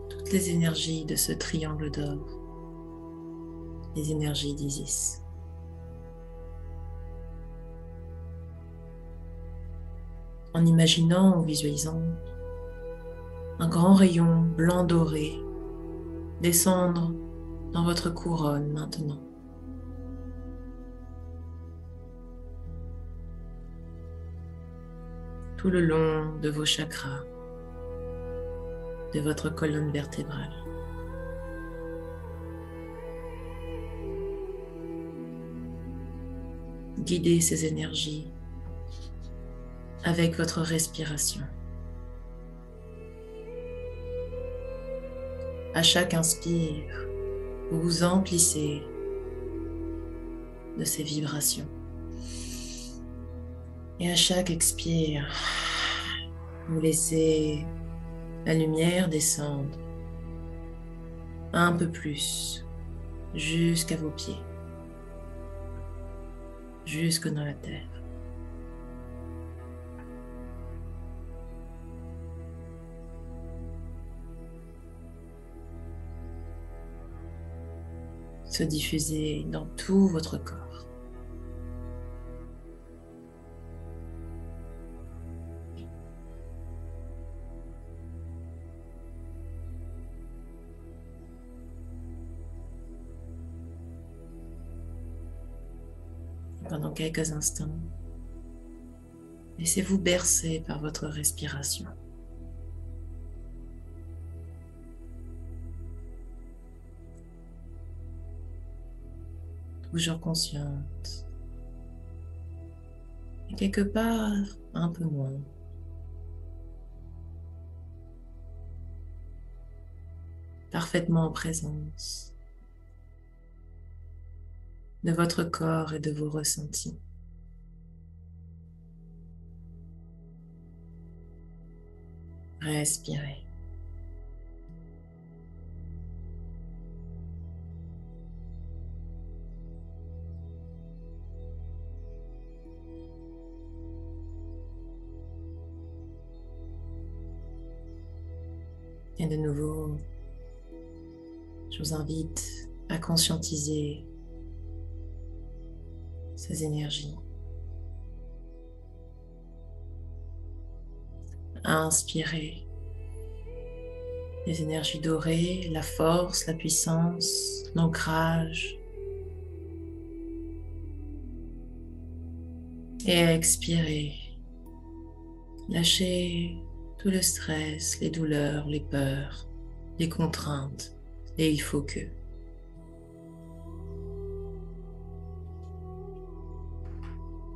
toutes les énergies de ce triangle d'or, les énergies d'Isis. En imaginant ou visualisant un grand rayon blanc doré descendre dans votre couronne maintenant. Tout le long de vos chakras, de votre colonne vertébrale. guidez ces énergies avec votre respiration. À chaque inspire, vous vous emplissez de ces vibrations. Et à chaque expire, vous laissez la lumière descendre un peu plus jusqu'à vos pieds, jusque dans la terre. Se diffuser dans tout votre corps. Pendant quelques instants, laissez-vous bercer par votre respiration. Toujours consciente. Et quelque part, un peu moins. Parfaitement en présence de votre corps et de vos ressentis. Respirez. Et de nouveau, je vous invite à conscientiser ces énergies. À inspirer les énergies dorées, la force, la puissance, l'ancrage. Et à expirer, lâchez tout le stress, les douleurs, les peurs, les contraintes, et il faut que.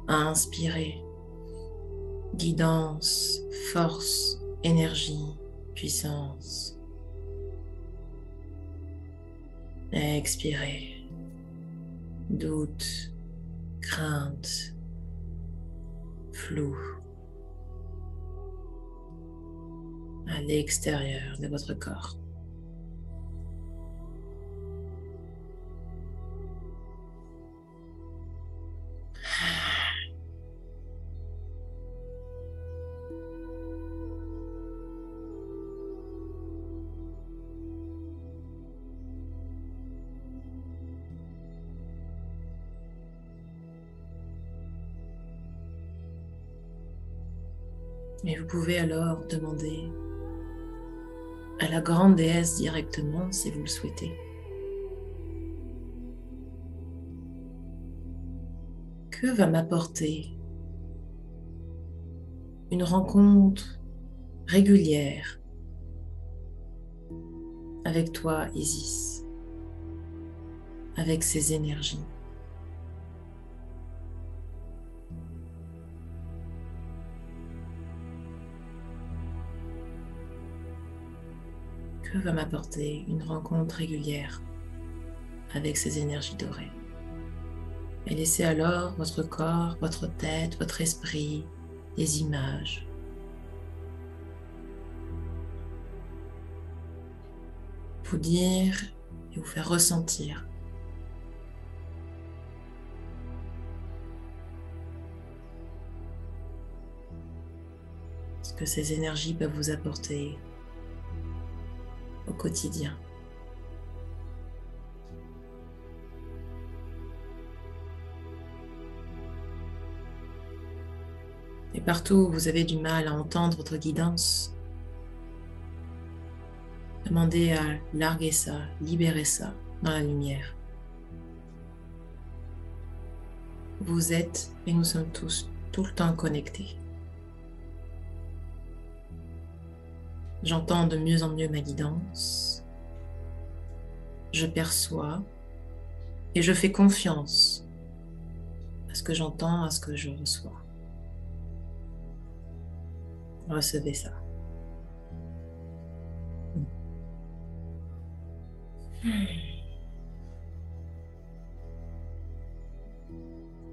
À inspirer, guidance, force, énergie, puissance. Et à expirer, doute, crainte, flou. À l'extérieur de votre corps. Et vous pouvez alors demander à la grande déesse directement si vous le souhaitez. Que va m'apporter une rencontre régulière avec toi, Isis, avec ces énergies? Que va m'apporter une rencontre régulière avec ces énergies dorées? Et laissez alors votre corps, votre tête, votre esprit, les images vous dire et vous faire ressentir ce que ces énergies peuvent vous apporter au quotidien. Et partout où vous avez du mal à entendre votre guidance, demandez à larguer ça, libérer ça dans la lumière. Vous êtes et nous sommes tous tout le temps connectés. J'entends de mieux en mieux ma guidance. Je perçois et je fais confiance à ce que j'entends, à ce que je reçois. Recevez ça.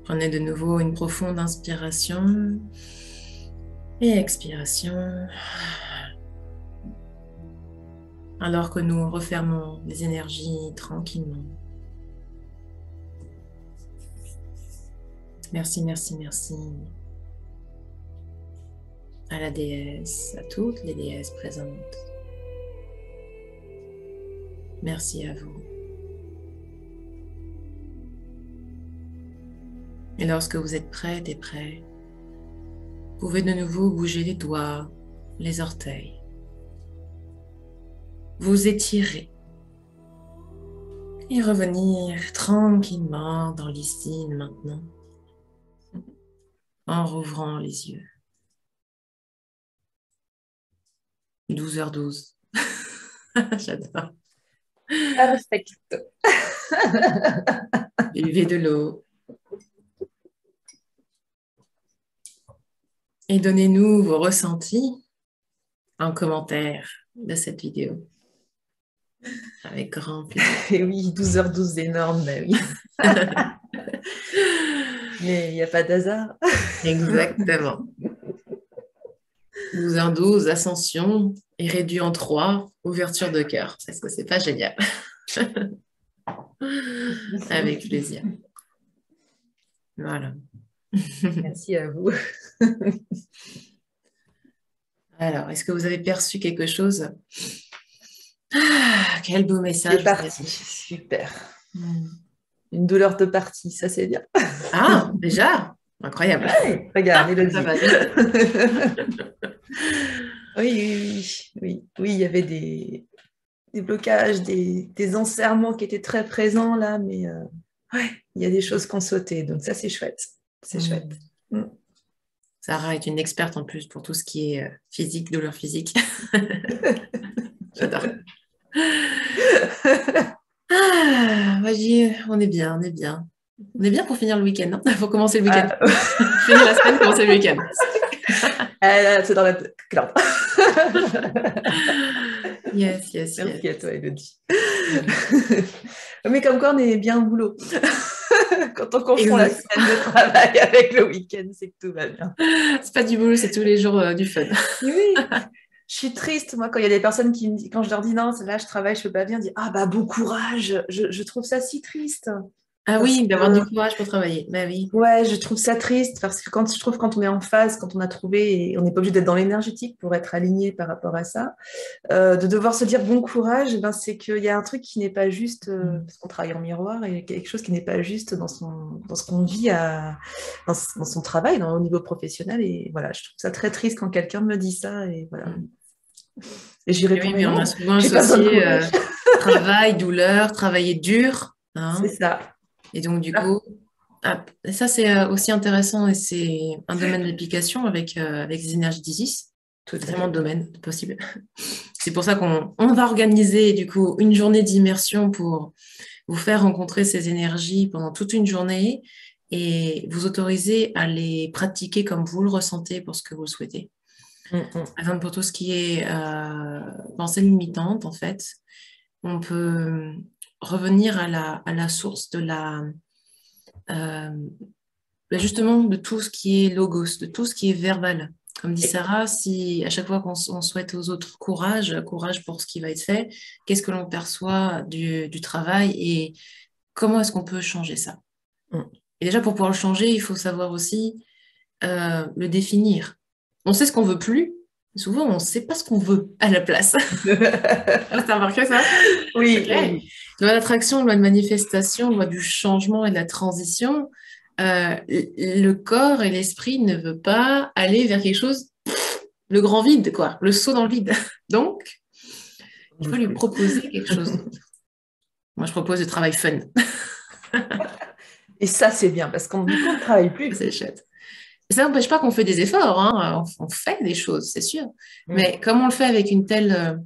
Prenez de nouveau une profonde inspiration et expiration. Alors que nous refermons les énergies tranquillement. Merci, merci, merci à la déesse, à toutes les déesses présentes. Merci à vous. Et lorsque vous êtes prête et prêt, vous pouvez de nouveau bouger les doigts, les orteils. Vous étirer et revenir tranquillement dans l'ici maintenant en rouvrant les yeux. 12h12. J'adore. Perfecto. Buvez de l'eau. Et donnez-nous vos ressentis en commentaire de cette vidéo. Avec grand plaisir. Et oui, 12h12 énorme, mais oui. Mais il n'y a pas d'hasard. Exactement. 12h12, ascension, et réduit en 3, ouverture de cœur. Est-ce que c'est pas génial? Avec plaisir. Voilà. Merci à vous. Alors, est-ce que vous avez perçu quelque chose? Ah, quel beau message. C'est parti, super. Une douleur de partie, ça c'est bien. Ah, déjà? Incroyable. Ouais, regarde, Élodie. Ça va vite. Oui, il y avait des blocages, des enserrements qui étaient très présents là, mais ouais, il y a des choses qui ont sauté, donc ça c'est chouette. C'est chouette. Sarah est une experte en plus pour tout ce qui est physique, douleur physique. J'adore. Ah, vas-y, on est bien, on est bien. On est bien pour finir le week-end, non? Pour commencer le week-end. Finir la semaine, commencer le week-end. C'est dans la corde. Yes. Merci à toi, Élodie. Mais comme quoi, on est bien au boulot. Quand on confond la semaine de travail avec le week-end, c'est que tout va bien. C'est pas du boulot, c'est tous les jours du fun. Oui. Je suis triste, moi, quand il y a des personnes qui me disent, quand je leur dis non, là, je travaille, je peux pas bien, dire ah bah bon courage. Je trouve ça si triste. Ah oui, d'avoir du courage pour travailler. Bah oui. Ouais, je trouve ça triste parce que quand on est en phase, quand on a trouvé, et on n'est pas obligé d'être dans l'énergétique pour être aligné par rapport à ça, de devoir se dire bon courage, ben, c'est qu'il y a un truc qui n'est pas juste, parce qu'on travaille en miroir, et quelque chose qui n'est pas juste dans ce qu'on vit dans son travail, au niveau professionnel. Et voilà, je trouve ça très triste quand quelqu'un me dit ça. Et voilà. Et j'y réponds, oui, mais on a souvent associé travail, douleur, travailler dur. Hein. C'est ça. Et donc, du coup, ça, c'est aussi intéressant et c'est un domaine d'application avec les énergies d'Isis. Tout vraiment de domaine possible. C'est pour ça qu'on va organiser, du coup, une journée d'immersion pour vous faire rencontrer ces énergies pendant toute une journée et vous autoriser à les pratiquer comme vous le ressentez pour ce que vous le souhaitez. Par exemple, pour tout ce qui est pensée limitante, en fait, on peut revenir à la source de justement de tout ce qui est logos, de tout ce qui est verbal. Comme dit Sarah, si à chaque fois qu'on souhaite aux autres courage pour ce qui va être fait, qu'est-ce que l'on perçoit du travail et comment est-ce qu'on peut changer ça? Et déjà, pour pouvoir le changer, il faut savoir aussi le définir. On sait ce qu'on veut plus, souvent, on ne sait pas ce qu'on veut à la place. T'as remarqué ça? Oui. Okay. Oui. Loi d'attraction, loi de manifestation, loi du changement et de la transition. Le corps et l'esprit ne veulent pas aller vers quelque chose, le grand vide, quoi, le saut dans le vide. Donc, il faut lui proposer quelque chose d'autre. Moi, je propose du travail fun. Et ça, c'est bien, parce qu'on ne travaille plus. C'est chouette. Ça n'empêche pas qu'on fait des efforts, hein. On fait des choses, c'est sûr. Mais comme on le fait avec une telle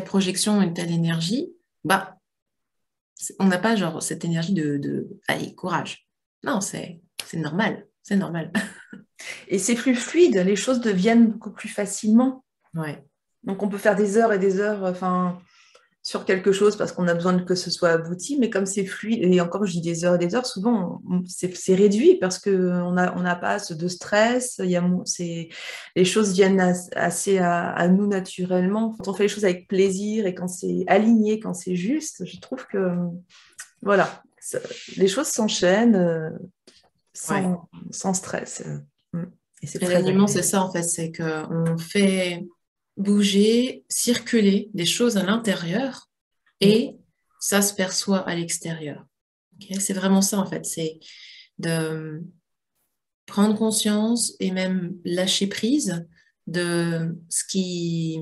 projection, une telle énergie, bah, on n'a pas genre cette énergie de allez, courage. Non, c'est normal. C'est normal. Et c'est plus fluide, les choses deviennent beaucoup plus facilement. Ouais. Donc, on peut faire des heures et des heures sur quelque chose parce qu'on a besoin que ce soit abouti, mais comme c'est fluide, et encore je dis des heures et des heures, souvent c'est réduit parce qu'on n'a pas de stress, les choses viennent assez à nous naturellement. Quand on fait les choses avec plaisir et quand c'est aligné, quand c'est juste, je trouve que voilà, les choses s'enchaînent Ouais. sans stress. Et c'est Et très l'alignement, c'est agréable. ça, en fait, c'est qu'on fait bouger, circuler des choses à l'intérieur Mm. et ça se perçoit à l'extérieur. Ok. C'est vraiment ça, en fait, c'est de prendre conscience et même lâcher prise de ce qui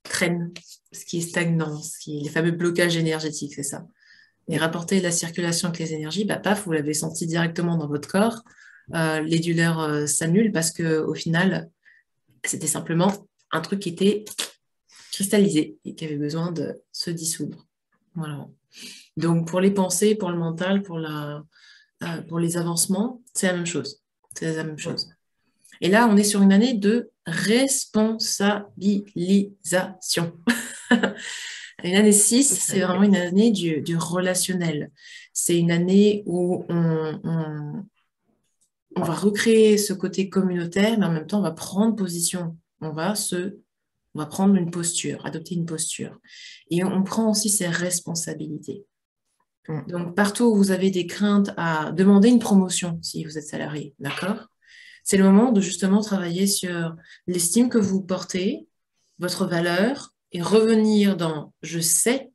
traîne, ce qui est stagnant, les fameux blocages énergétiques, c'est ça. Et rapporter la circulation avec les énergies, bah, paf, vous l'avez senti directement dans votre corps. Les douleurs s'annulent parce qu'au final, c'était simplement un truc qui était cristallisé et qui avait besoin de se dissoudre. Voilà. Donc, pour les pensées, pour le mental, pour les avancements, c'est la même chose. C'est la même chose. Et là, on est sur une année de responsabilisation. Une année 6, c'est vraiment une année du relationnel. C'est une année où on va recréer ce côté communautaire, mais en même temps, on va prendre position. On va prendre une posture, adopter une posture. Et on prend aussi ses responsabilités. Donc, partout où vous avez des craintes à demander une promotion, si vous êtes salarié, d'accord? C'est le moment de justement travailler sur l'estime que vous portez, votre valeur, et revenir dans « je sais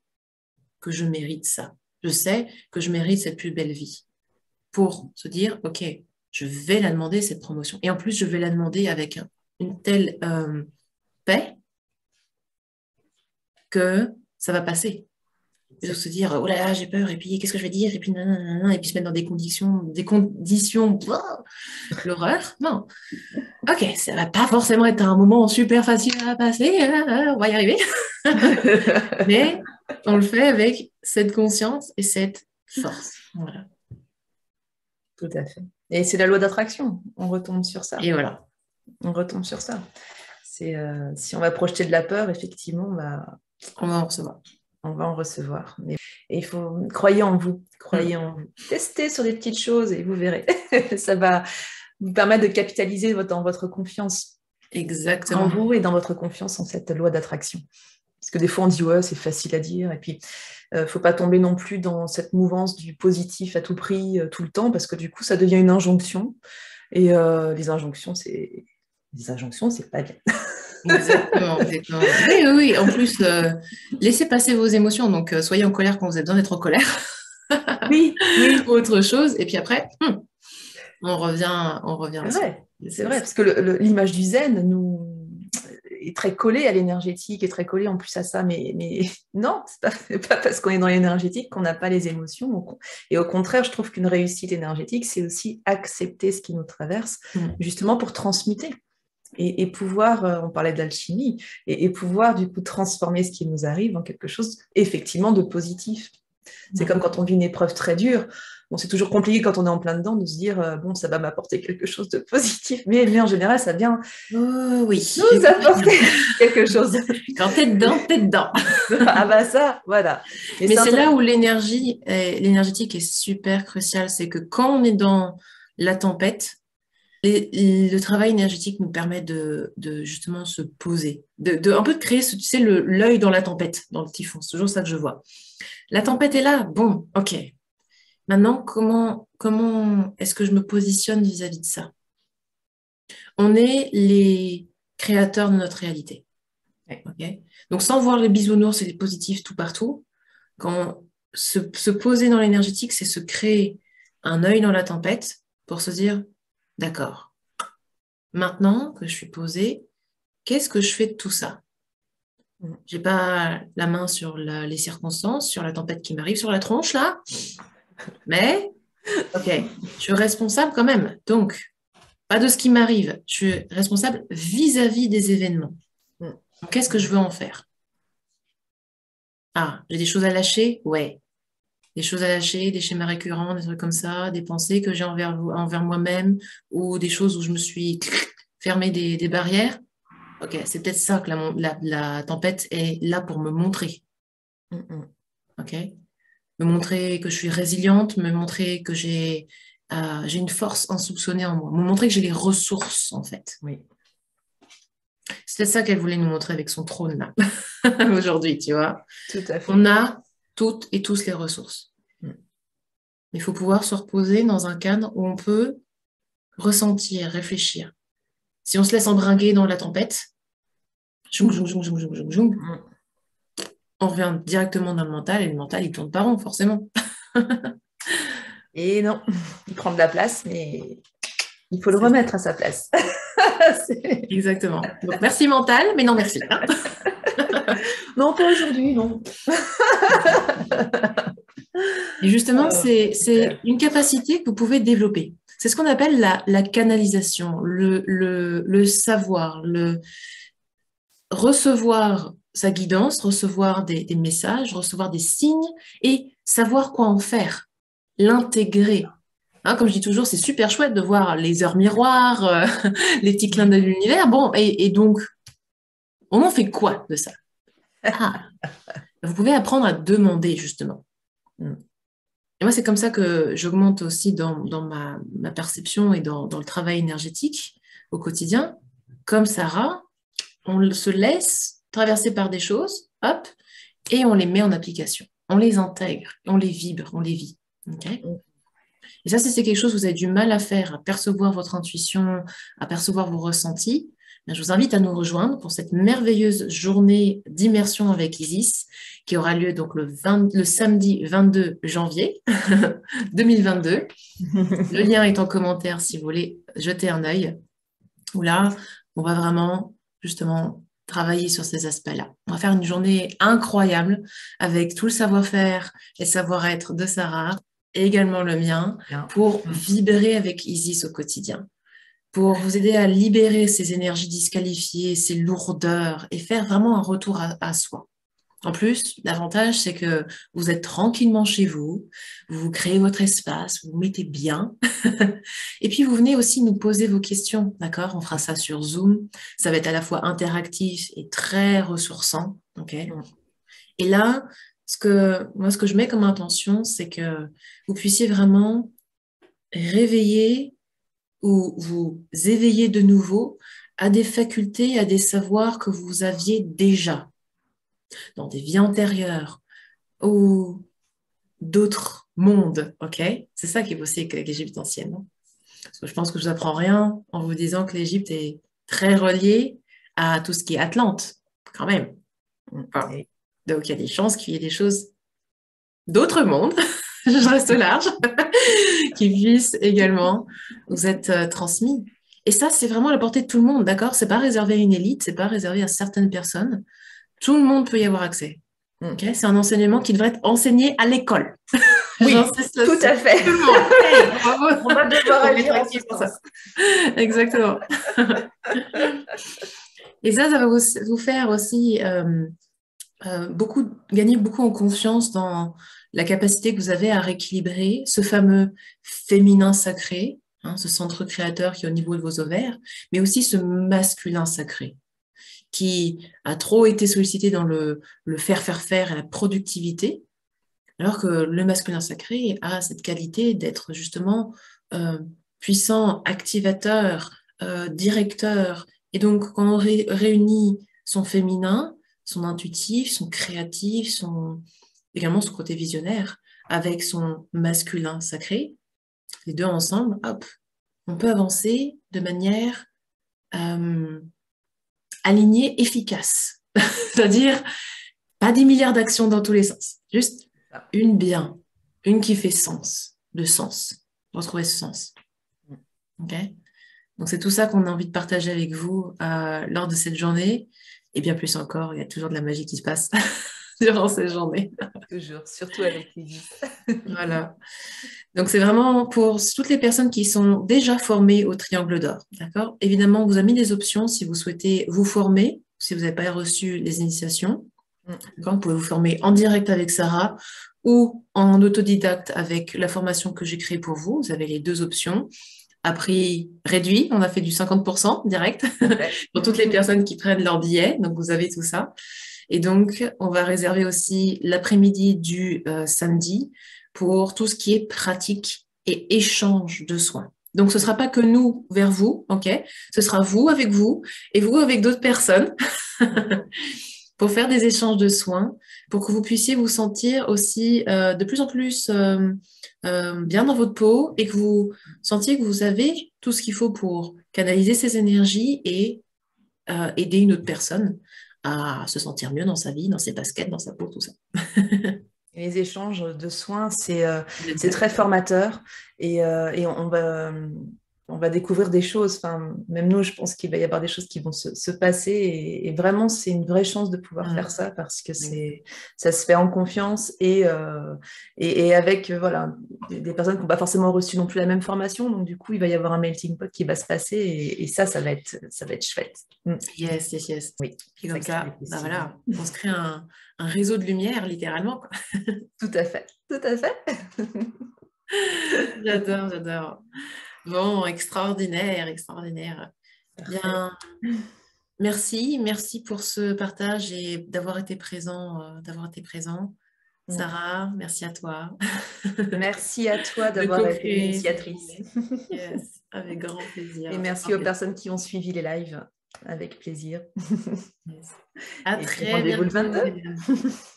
que je mérite ça. Je sais que je mérite cette plus belle vie. » Pour se dire « ok, je vais la demander, cette promotion. Et en plus, je vais la demander avec une telle paix que ça va passer. » Et de se dire, oh là là, j'ai peur, et puis qu'est-ce que je vais dire, et puis nanana, et puis se mettre dans des conditions, l'horreur. Non. Ok, ça va pas forcément être un moment super facile à passer, on va y arriver. Mais on le fait avec cette conscience et cette force. Voilà. Tout à fait. Et c'est la loi d'attraction, on retombe sur ça. Et voilà. On retombe sur ça. Si on va projeter de la peur, effectivement, On va en recevoir. On va en recevoir. Mais il faut croyez en vous, croyez en vous. Testez sur des petites choses et vous verrez. Ça va vous permettre de capitaliser dans votre confiance Exactement. en vous et dans votre confiance en cette loi d'attraction. Parce que des fois, on dit, ouais, c'est facile à dire. Et puis, il ne faut pas tomber non plus dans cette mouvance du positif à tout prix, tout le temps, parce que du coup, ça devient une injonction. Et les injonctions, c'est pas bien. Exactement, exactement. Oui, oui, oui. En plus, laissez passer vos émotions. Donc, soyez en colère quand vous avez besoin d'être en colère. Oui, oui. Autre chose. Et puis après, on revient C'est à soi. vrai, c'est vrai, parce que l'image du zen est très collée à l'énergétique, est très collée en plus à ça, mais non, c'est pas parce qu'on est dans l'énergétique qu'on n'a pas les émotions. Et au contraire, je trouve qu'une réussite énergétique, c'est aussi accepter ce qui nous traverse, justement pour transmuter. Et pouvoir, on parlait d'alchimie, et pouvoir du coup transformer ce qui nous arrive en quelque chose effectivement de positif. C'est comme quand on vit une épreuve très dure. Bon, c'est toujours compliqué quand on est en plein dedans de se dire bon, ça va m'apporter quelque chose de positif, mais en général, ça vient oui. nous apporter quelque chose. Quand t'es dedans, t'es dedans. Ah bah ça, voilà. Mais c'est là où l'énergétique est super cruciale. C'est que quand on est dans la tempête, le travail énergétique nous permet de justement se poser, un peu de créer, tu sais, l'œil dans la tempête, dans le typhon. C'est toujours ça que je vois. La tempête est là, bon, ok. Maintenant, comment est-ce que je me positionne vis-à-vis de ça? On est les créateurs de notre réalité. Okay. Donc, sans voir les bisounours et les positifs tout partout, quand se poser dans l'énergétique, c'est se créer un œil dans la tempête pour se dire, d'accord, maintenant que je suis posée, qu'est-ce que je fais de tout ça? J'ai pas la main sur les circonstances, sur la tempête qui m'arrive sur la tronche, là, mais, ok, je suis responsable quand même. Donc, pas de ce qui m'arrive, je suis responsable vis-à-vis des événements. Qu'est-ce que je veux en faire? Ah, j'ai des choses à lâcher? Ouais. des choses à lâcher, des schémas récurrents, des trucs comme ça, des pensées que j'ai envers moi-même ou des choses où je me suis fermé des barrières. Ok, c'est peut-être ça que la tempête est là pour me montrer. Ok, me montrer que je suis résiliente, me montrer que j'ai une force insoupçonnée en moi, me montrer que j'ai les ressources en fait. Oui. C'est peut-être ça qu'elle voulait nous montrer avec son trône là aujourd'hui, tu vois. Tout à fait. On a toutes et tous les ressources. Il faut pouvoir se reposer dans un cadre où on peut ressentir, réfléchir. Si on se laisse embringuer dans la tempête, on revient directement dans le mental et le mental, il tourne pas rond, forcément. Et non, il prend de la place, mais il faut le remettre à sa place. Exactement. Donc, merci mental, mais non merci. Non, pas aujourd'hui, non. Et justement, c'est une capacité que vous pouvez développer. C'est ce qu'on appelle la canalisation, le savoir, recevoir sa guidance, recevoir des messages, recevoir des signes et savoir quoi en faire, l'intégrer. Hein, comme je dis toujours, c'est super chouette de voir les heures miroirs, les petits clins d'œil de l'univers. Bon, et donc, on en fait quoi de ça? Vous pouvez apprendre à demander, justement. Et moi, c'est comme ça que j'augmente aussi dans ma perception et dans le travail énergétique au quotidien. Comme Sarah, on se laisse traverser par des choses, hop, et on les met en application. On les intègre, on les vibre, on les vit. Okay, et ça, si c'est quelque chose que vous avez du mal à faire, à percevoir votre intuition, à percevoir vos ressentis, je vous invite à nous rejoindre pour cette merveilleuse journée d'immersion avec Isis qui aura lieu donc le samedi 22 janvier 2022. Le lien est en commentaire si vous voulez jeter un œil. Où là, on va vraiment justement travailler sur ces aspects-là. On va faire une journée incroyable avec tout le savoir-faire et savoir-être de Sarah et également le mien pour vibrer avec Isis au quotidien, pour vous aider à libérer ces énergies disqualifiées, ces lourdeurs et faire vraiment un retour à soi. En plus, l'avantage, c'est que vous êtes tranquillement chez vous, vous créez votre espace, vous vous mettez bien. Et puis, vous venez aussi nous poser vos questions, d'accord? On fera ça sur Zoom. Ça va être à la fois interactif et très ressourçant, ok? Et là, ce que je mets comme intention, c'est que vous puissiez vraiment réveiller ou vous éveiller de nouveau à des facultés, à des savoirs que vous aviez déjà dans des vies antérieures ou d'autres mondes, ok? C'est ça qui est possible avec l'Égypte ancienne. Non? Parce que je pense que je vous apprends rien en vous disant que l'Égypte est très reliée à tout ce qui est Atlante, quand même. Enfin, donc il y a des chances qu'il y ait des choses d'autres mondes, je reste large, qui puissent également vous être transmis. Et ça, c'est vraiment à la portée de tout le monde, d'accord? C'est pas réservé à une élite, c'est pas réservé à certaines personnes. Tout le monde peut y avoir accès. Okay, c'est un enseignement qui devrait être enseigné à l'école. Oui, tout à fait. Tout le monde. Hey, bravo. On va devoir agir pour ça. Exactement. Et ça va vous faire aussi gagner beaucoup en confiance dans la capacité que vous avez à rééquilibrer ce fameux féminin sacré, hein, ce centre créateur qui est au niveau de vos ovaires, mais aussi ce masculin sacré, qui a trop été sollicité dans le faire et la productivité, alors que le masculin sacré a cette qualité d'être justement puissant, activateur, directeur. Et donc, quand on réunit son féminin, son intuitif, son créatif, également son côté visionnaire, avec son masculin sacré, les deux ensemble, hop, on peut avancer de manière alignée, efficace. C'est-à-dire, pas des milliards d'actions dans tous les sens, juste une bien, une qui fait sens, retrouver ce sens. Ok ? Donc, c'est tout ça qu'on a envie de partager avec vous lors de cette journée. Et bien plus encore, il y a toujours de la magie qui se passe durant cette journée. Toujours, surtout avec les Voilà. Donc, c'est vraiment pour toutes les personnes qui sont déjà formées au Triangle d'Or. D'accord ? Évidemment, on vous a mis des options si vous souhaitez vous former, si vous n'avez pas reçu les initiations. D'accord, vous pouvez vous former en direct avec Sarah ou en autodidacte avec la formation que j'ai créée pour vous. Vous avez les deux options. À prix réduit, on a fait du 50% direct Ouais. pour toutes les personnes qui prennent leur billet. Donc, vous avez tout ça. Et donc, on va réserver aussi l'après-midi du samedi pour tout ce qui est pratique et échange de soins. Donc, ce ne sera pas que nous vers vous, ok? Ce sera vous et vous avec d'autres personnes pour faire des échanges de soins, pour que vous puissiez vous sentir aussi de plus en plus bien dans votre peau et que vous sentiez que vous avez tout ce qu'il faut pour canaliser ces énergies et aider une autre personne à se sentir mieux dans sa vie, dans ses baskets, dans sa peau, tout ça. Et les échanges de soins, c'est très formateur et on va découvrir des choses. Enfin, même nous, je pense qu'il va y avoir des choses qui vont se passer et vraiment, c'est une vraie chance de pouvoir faire ça parce que ça se fait en confiance et avec voilà, des personnes qui n'ont pas forcément reçu non plus la même formation. Donc, du coup, il va y avoir un melting pot qui va se passer et ça va être chouette. Yes, yes, yes. Oui, et comme ça, bah voilà, on se crée un réseau de lumière, littéralement, quoi. Tout à fait, tout à fait. J'adore, j'adore. Bon, extraordinaire, extraordinaire. Parfait. Bien, merci pour ce partage et d'avoir été présent. Sarah, merci à toi. Merci à toi De d'avoir été co-créer l'initiatrice. Yes, avec grand plaisir. Et merci aux personnes qui ont suivi les lives. Avec plaisir. Yes. À Et puis très rendez-vous le bientôt.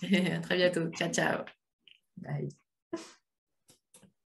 22. À très bientôt. Ciao, ciao. Bye.